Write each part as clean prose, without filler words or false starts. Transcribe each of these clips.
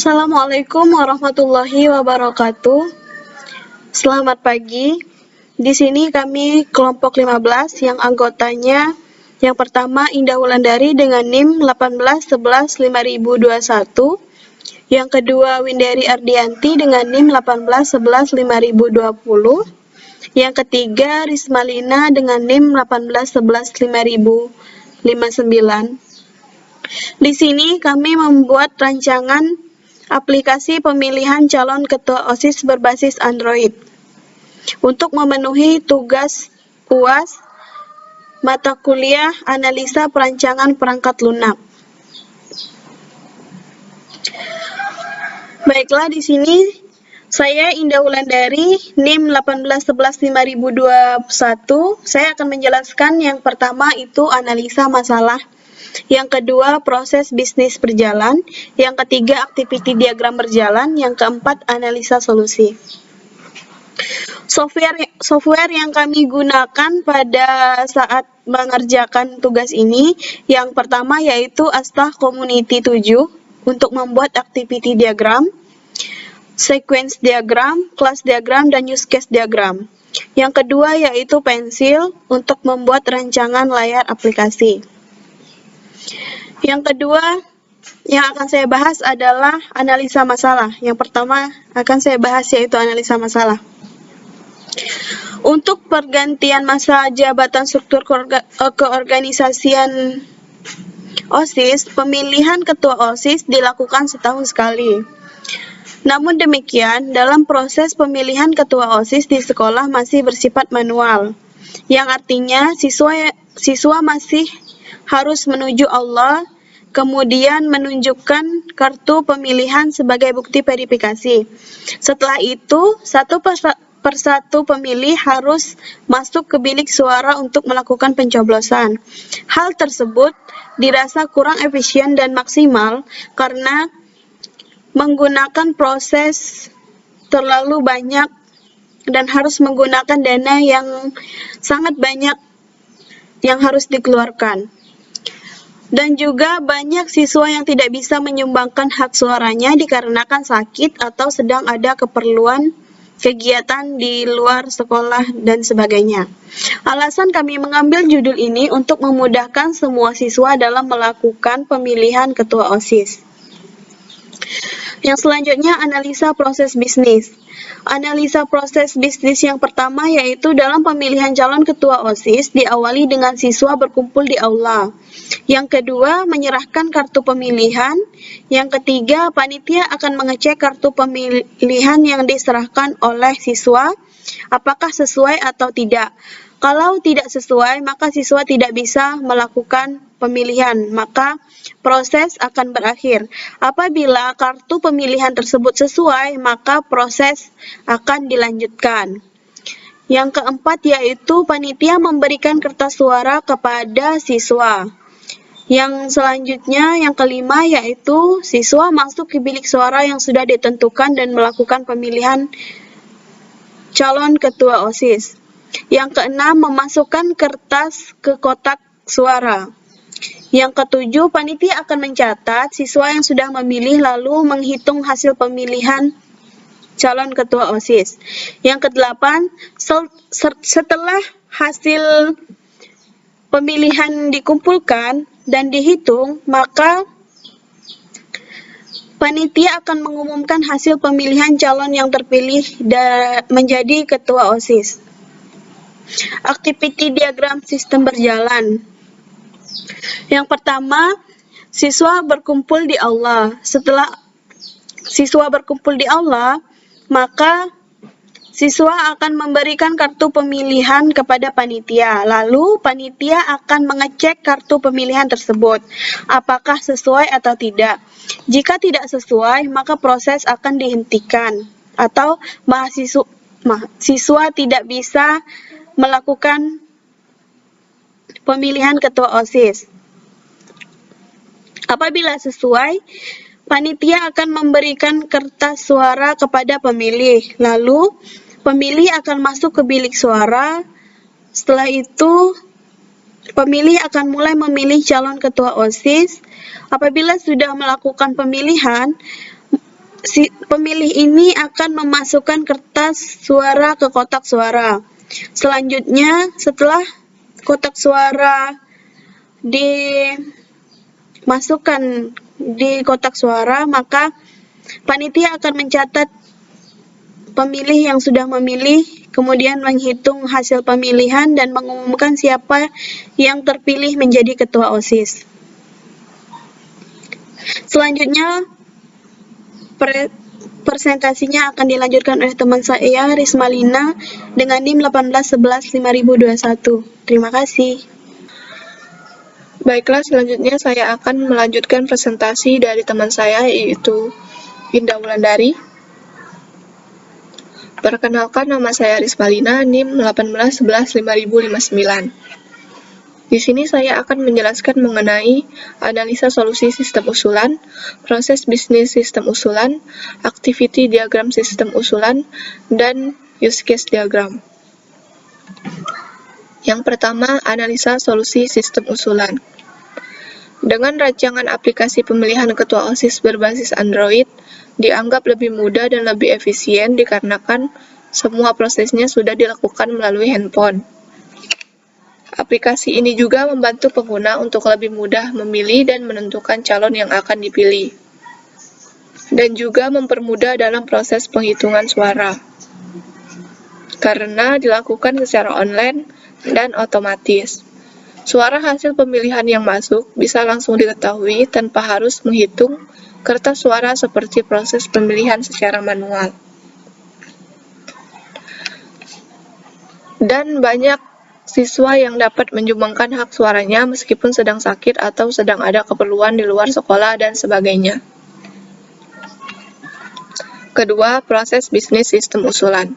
Assalamualaikum warahmatullahi wabarakatuh. Selamat pagi. Di sini kami kelompok 15 yang anggotanya yang pertama Indah Wulandari dengan NIM 18115021. Yang kedua Windari Ardianti dengan NIM 18115020. Yang ketiga Rismalina dengan NIM 18115059. Di sini kami membuat rancangan aplikasi pemilihan calon ketua OSIS berbasis Android untuk memenuhi tugas UAS mata kuliah analisa perancangan perangkat lunak. Baiklah, di sini saya Indah Wulandari, NIM 18115021. Saya akan menjelaskan yang pertama itu analisa masalah. Yang kedua, proses bisnis berjalan. Yang ketiga, activity diagram berjalan. Yang keempat, analisa solusi. Software yang kami gunakan pada saat mengerjakan tugas ini, yang pertama yaitu Astah Community 7 untuk membuat activity diagram, sequence diagram, class diagram, dan use case diagram. Yang kedua yaitu Pensil untuk membuat rancangan layar aplikasi. Yang kedua yang akan saya bahas adalah analisa masalah. Yang pertama akan saya bahas yaitu analisa masalah. Untuk pergantian masa jabatan struktur keorganisasian OSIS, pemilihan ketua OSIS dilakukan setahun sekali. Namun demikian, dalam proses pemilihan ketua OSIS di sekolah masih bersifat manual, yang artinya siswa masih harus menuju Allah, kemudian menunjukkan kartu pemilihan sebagai bukti verifikasi. Setelah itu, satu persatu pemilih harus masuk ke bilik suara untuk melakukan pencoblosan. Hal tersebut dirasa kurang efisien dan maksimal karena menggunakan proses terlalu banyak dan harus menggunakan dana yang sangat banyak yang harus dikeluarkan. Dan juga banyak siswa yang tidak bisa menyumbangkan hak suaranya dikarenakan sakit atau sedang ada keperluan kegiatan di luar sekolah dan sebagainya. Alasan kami mengambil judul ini untuk memudahkan semua siswa dalam melakukan pemilihan ketua OSIS. Yang selanjutnya, analisa proses bisnis. Analisa proses bisnis yang pertama yaitu dalam pemilihan calon ketua OSIS diawali dengan siswa berkumpul di aula. Yang kedua, menyerahkan kartu pemilihan. Yang ketiga, panitia akan mengecek kartu pemilihan yang diserahkan oleh siswa apakah sesuai atau tidak. Kalau tidak sesuai, maka siswa tidak bisa melakukan pemilihan, maka proses akan berakhir. Apabila kartu pemilihan tersebut sesuai, maka proses akan dilanjutkan. Yang keempat yaitu panitia memberikan kertas suara kepada siswa. Yang selanjutnya, yang kelima yaitu siswa masuk ke bilik suara yang sudah ditentukan dan melakukan pemilihan calon ketua OSIS. Yang keenam, memasukkan kertas ke kotak suara. Yang ketujuh, panitia akan mencatat siswa yang sudah memilih lalu menghitung hasil pemilihan calon ketua OSIS. Yang kedelapan, setelah hasil pemilihan dikumpulkan dan dihitung, maka panitia akan mengumumkan hasil pemilihan calon yang terpilih menjadi ketua OSIS. Activity diagram sistem berjalan. Yang pertama, siswa berkumpul di aula. Setelah siswa berkumpul di aula, maka siswa akan memberikan kartu pemilihan kepada panitia. Lalu, panitia akan mengecek kartu pemilihan tersebut, apakah sesuai atau tidak. Jika tidak sesuai, maka proses akan dihentikan, atau siswa tidak bisa melakukan pemilihan ketua OSIS. Apabila sesuai, panitia akan memberikan kertas suara kepada pemilih. Lalu, pemilih akan masuk ke bilik suara. Setelah itu, pemilih akan mulai memilih calon ketua OSIS. Apabila sudah melakukan pemilihan, pemilih ini akan memasukkan kertas suara ke kotak suara. Selanjutnya, setelah kotak suara dimasukkan di kotak suara, maka panitia akan mencatat pemilih yang sudah memilih, kemudian menghitung hasil pemilihan dan mengumumkan siapa yang terpilih menjadi ketua OSIS. Selanjutnya, presentasinya akan dilanjutkan oleh teman saya, Rismalina, dengan NIM 18115021. Terima kasih. Baiklah, selanjutnya saya akan melanjutkan presentasi dari teman saya, yaitu Indah Wulandari. Perkenalkan, nama saya Rismalina, NIM 18115059. Di sini saya akan menjelaskan mengenai analisa solusi sistem usulan, proses bisnis sistem usulan, activity diagram sistem usulan, dan use case diagram. Yang pertama, analisa solusi sistem usulan. Dengan rancangan aplikasi pemilihan ketua OSIS berbasis Android, dianggap lebih mudah dan lebih efisien dikarenakan semua prosesnya sudah dilakukan melalui handphone. Aplikasi ini juga membantu pengguna untuk lebih mudah memilih dan menentukan calon yang akan dipilih, dan juga mempermudah dalam proses penghitungan suara, karena dilakukan secara online dan otomatis. Suara hasil pemilihan yang masuk bisa langsung diketahui tanpa harus menghitung kertas suara seperti proses pemilihan secara manual. Dan banyak siswa yang dapat menyumbangkan hak suaranya meskipun sedang sakit atau sedang ada keperluan di luar sekolah dan sebagainya. Kedua, proses bisnis sistem usulan.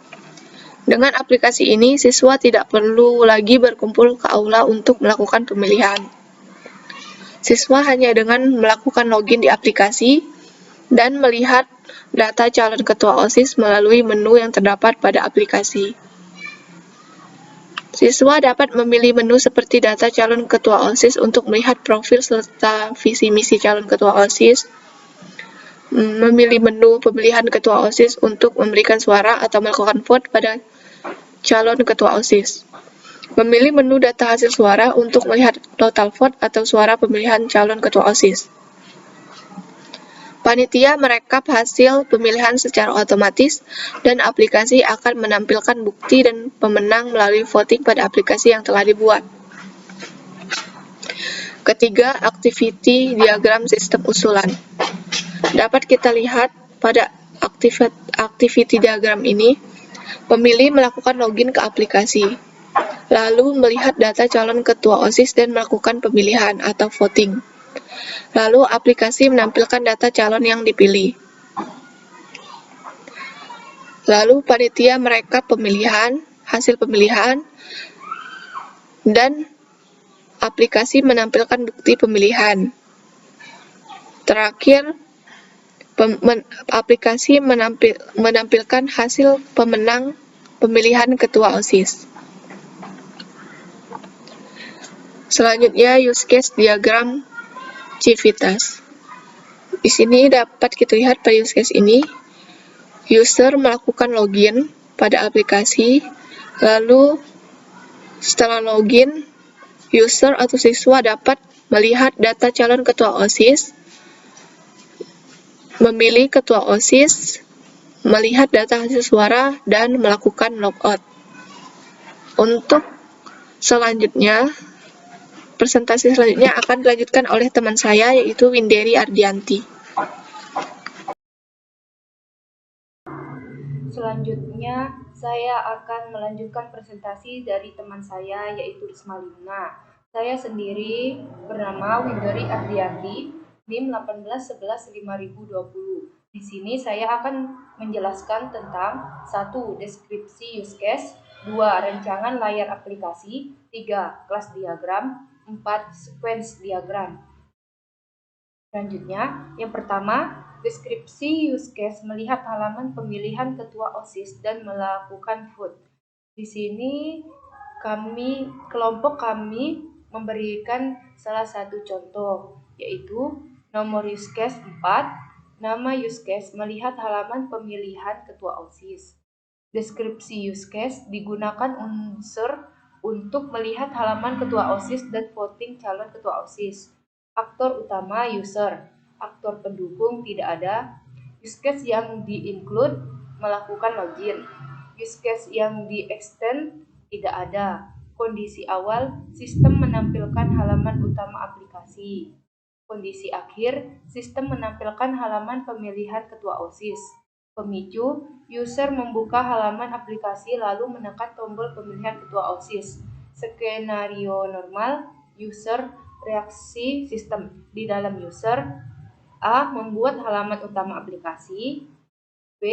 Dengan aplikasi ini, siswa tidak perlu lagi berkumpul ke aula untuk melakukan pemilihan. Siswa hanya dengan melakukan login di aplikasi dan melihat data calon ketua OSIS melalui menu yang terdapat pada aplikasi. Siswa dapat memilih menu seperti data calon ketua OSIS untuk melihat profil serta visi misi calon ketua OSIS, memilih menu pemilihan ketua OSIS untuk memberikan suara atau melakukan vote pada calon ketua OSIS. Memilih menu data hasil suara untuk melihat total vote atau suara pemilihan calon ketua OSIS. Panitia merekap hasil pemilihan secara otomatis dan aplikasi akan menampilkan bukti dan pemenang melalui voting pada aplikasi yang telah dibuat. Ketiga, activity diagram sistem usulan. Dapat kita lihat pada activity diagram ini, pemilih melakukan login ke aplikasi, lalu melihat data calon ketua OSIS dan melakukan pemilihan atau voting. Lalu aplikasi menampilkan data calon yang dipilih. Lalu panitia merekap hasil pemilihan, dan aplikasi menampilkan bukti pemilihan. Terakhir, aplikasi menampilkan hasil pemenang pemilihan ketua OSIS. Selanjutnya, use case diagram Civitas. Di sini dapat kita lihat pada use case ini, user melakukan login pada aplikasi, lalu setelah login, user atau siswa dapat melihat data calon ketua OSIS, memilih ketua OSIS, melihat data hasil suara, dan melakukan logout. Untuk selanjutnya, presentasi selanjutnya akan dilanjutkan oleh teman saya, yaitu Winderi Ardianti. Selanjutnya, saya akan melanjutkan presentasi dari teman saya, yaitu Rismalina. Saya sendiri bernama Winderi Ardianti, NIM 18115020. Di sini saya akan menjelaskan tentang 1. Deskripsi use case, 2. Rancangan layar aplikasi, 3. Kelas diagram, 4. Sequence diagram. Selanjutnya, yang pertama, deskripsi use case melihat halaman pemilihan ketua OSIS dan melakukan vote. Di sini kelompok kami memberikan salah satu contoh, yaitu nomor use case 4, Nama use case melihat halaman pemilihan ketua OSIS. Deskripsi use case digunakan unsur untuk melihat halaman ketua OSIS dan voting calon ketua OSIS. Aktor utama user, aktor pendukung tidak ada. Use case yang di-include melakukan login. Use case yang di-extend tidak ada. Kondisi awal, sistem menampilkan halaman utama aplikasi. Kondisi akhir, sistem menampilkan halaman pemilihan ketua OSIS. Pemicu, user membuka halaman aplikasi lalu menekan tombol pemilihan ketua OSIS. Skenario normal, user, reaksi sistem. Di dalam user, A. Membuat halaman utama aplikasi. B.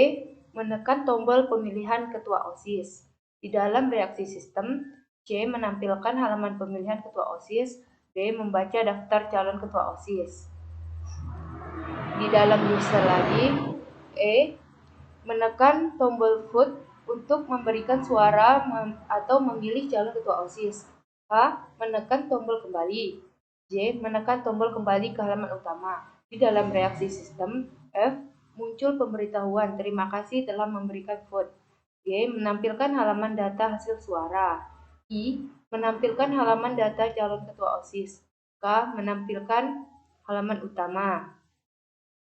Menekan tombol pemilihan ketua OSIS. Di dalam reaksi sistem, C. Menampilkan halaman pemilihan ketua OSIS. D. Membaca daftar calon ketua OSIS. Di dalam user lagi, E. Menekan tombol vote untuk memberikan suara atau memilih calon ketua OSIS. H. Menekan tombol kembali. J. Menekan tombol kembali ke halaman utama. Di dalam reaksi sistem, F. Muncul pemberitahuan terima kasih telah memberikan vote. G. Menampilkan halaman data hasil suara. I. Menampilkan halaman data calon ketua OSIS. K. Menampilkan halaman utama.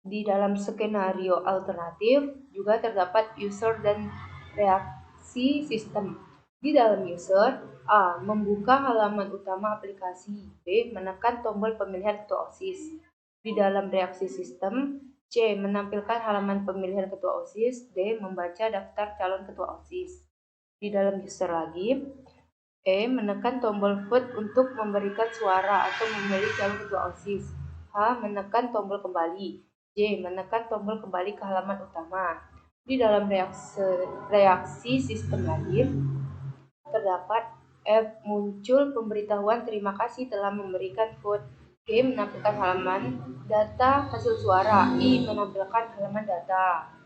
Di dalam skenario alternatif juga terdapat user dan reaksi sistem. Di dalam user, A. Membuka halaman utama aplikasi. B. Menekan tombol pemilihan ketua OSIS. Di dalam reaksi sistem, C. Menampilkan halaman pemilihan ketua OSIS. D. Membaca daftar calon ketua OSIS. Di dalam user lagi, E. Menekan tombol vote untuk memberikan suara atau memilih calon ketua OSIS. H. Menekan tombol kembali. J. Menekan tombol kembali ke halaman utama. Di dalam reaksi sistem lagi, terdapat F. Muncul pemberitahuan terima kasih telah memberikan vote. G. Menampilkan halaman data hasil suara. I. Menampilkan halaman data.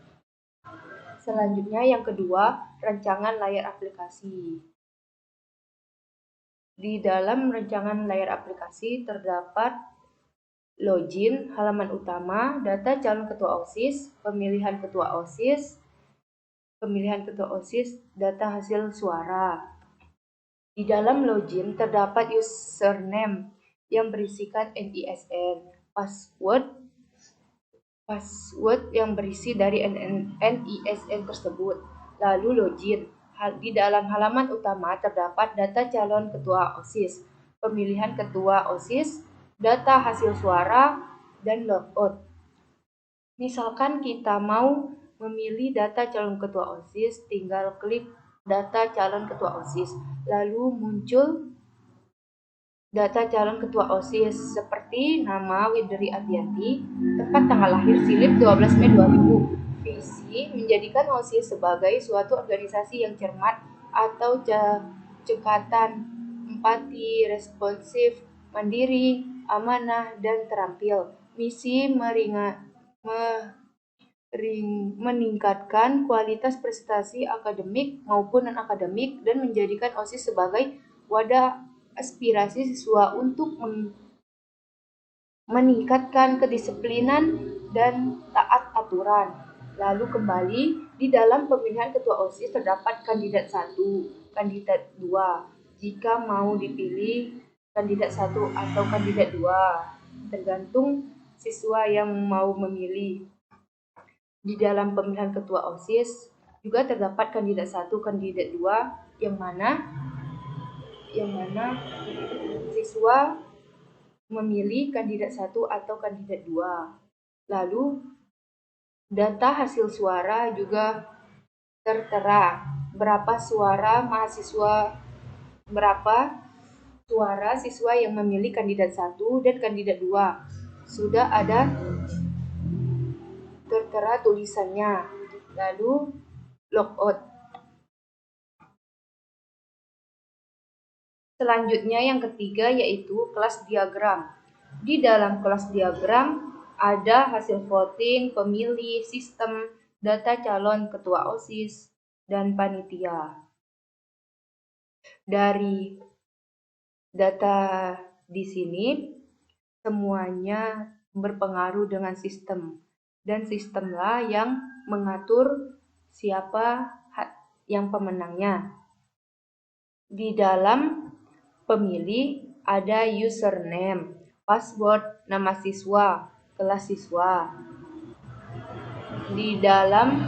Selanjutnya yang kedua, rancangan layar aplikasi. Di dalam rancangan layar aplikasi terdapat login, halaman utama, data calon ketua OSIS, pemilihan ketua OSIS, data hasil suara. Di dalam login terdapat username yang berisikan NISN, password yang berisi dari NISN tersebut, lalu login. Di dalam halaman utama terdapat data calon ketua OSIS, pemilihan ketua OSIS, data hasil suara, dan logout. Misalkan kita mau memilih data calon ketua OSIS, tinggal klik data calon ketua OSIS, lalu muncul data calon ketua OSIS seperti nama Widri Adianti, tempat tanggal lahir Silip 12 Mei 2000. Visi menjadikan OSIS sebagai suatu organisasi yang cermat atau cekatan, empati, responsif, mandiri, amanah, dan terampil. Misi meningkatkan kualitas prestasi akademik maupun non-akademik dan menjadikan OSIS sebagai wadah aspirasi siswa untuk meningkatkan kedisiplinan dan taat aturan. Lalu kembali, di dalam pemilihan ketua OSIS terdapat kandidat 1, kandidat 2. Jika mau dipilih kandidat 1 atau kandidat 2, tergantung siswa yang mau memilih. Di dalam pemilihan ketua OSIS juga terdapat kandidat 1, kandidat 2, yang mana siswa memilih kandidat 1 atau kandidat 2. Lalu data hasil suara juga tertera berapa suara siswa yang memilih kandidat 1 dan kandidat 2. Sudah ada tertera tulisannya. Lalu logout. Selanjutnya yang ketiga yaitu kelas diagram. Di dalam kelas diagram ada hasil voting, pemilih, sistem, data calon ketua OSIS, dan panitia. Dari data di sini semuanya berpengaruh dengan sistem. dan sistemlah yang mengatur siapa yang pemenangnya. Di dalam pemilih ada username, password, nama siswa, kelas siswa. Di dalam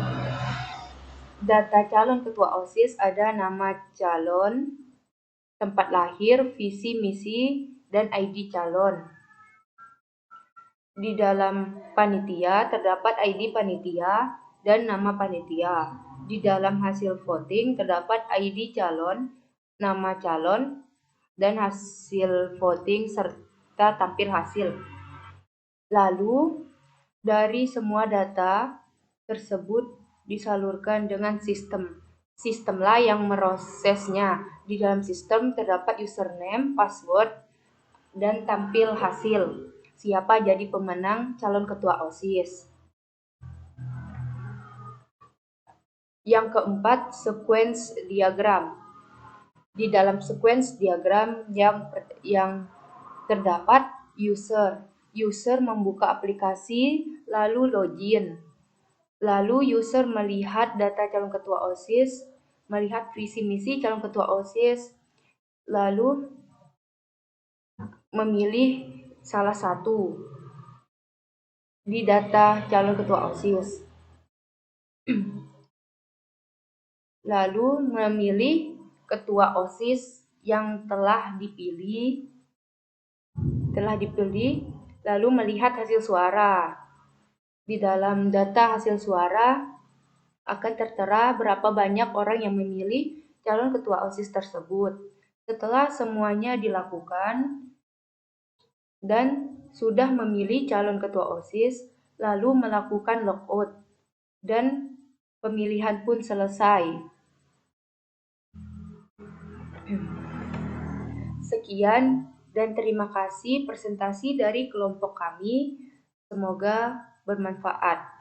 data calon ketua OSIS ada nama calon, tempat lahir, visi misi, dan ID calon. Di dalam panitia terdapat ID panitia dan nama panitia. Di dalam hasil voting terdapat ID calon, nama calon, dan hasil voting serta tampil hasil. Lalu, dari semua data tersebut disalurkan dengan sistem. Sistemlah yang merosesnya. Di dalam sistem terdapat username, password, dan tampil hasil. Siapa jadi pemenang calon ketua OSIS. Yang keempat, sequence diagram. Di dalam sequence diagram yang terdapat user. User membuka aplikasi lalu login. Lalu user melihat data calon ketua OSIS, melihat visi misi calon ketua OSIS, lalu memilih salah satu di data calon ketua OSIS. Lalu memilih ketua OSIS yang telah dipilih, lalu melihat hasil suara. Di dalam data hasil suara akan tertera berapa banyak orang yang memilih calon ketua OSIS tersebut. Setelah semuanya dilakukan dan sudah memilih calon ketua OSIS, lalu melakukan logout dan pemilihan pun selesai. Sekian dan terima kasih presentasi dari kelompok kami. Semoga bermanfaat.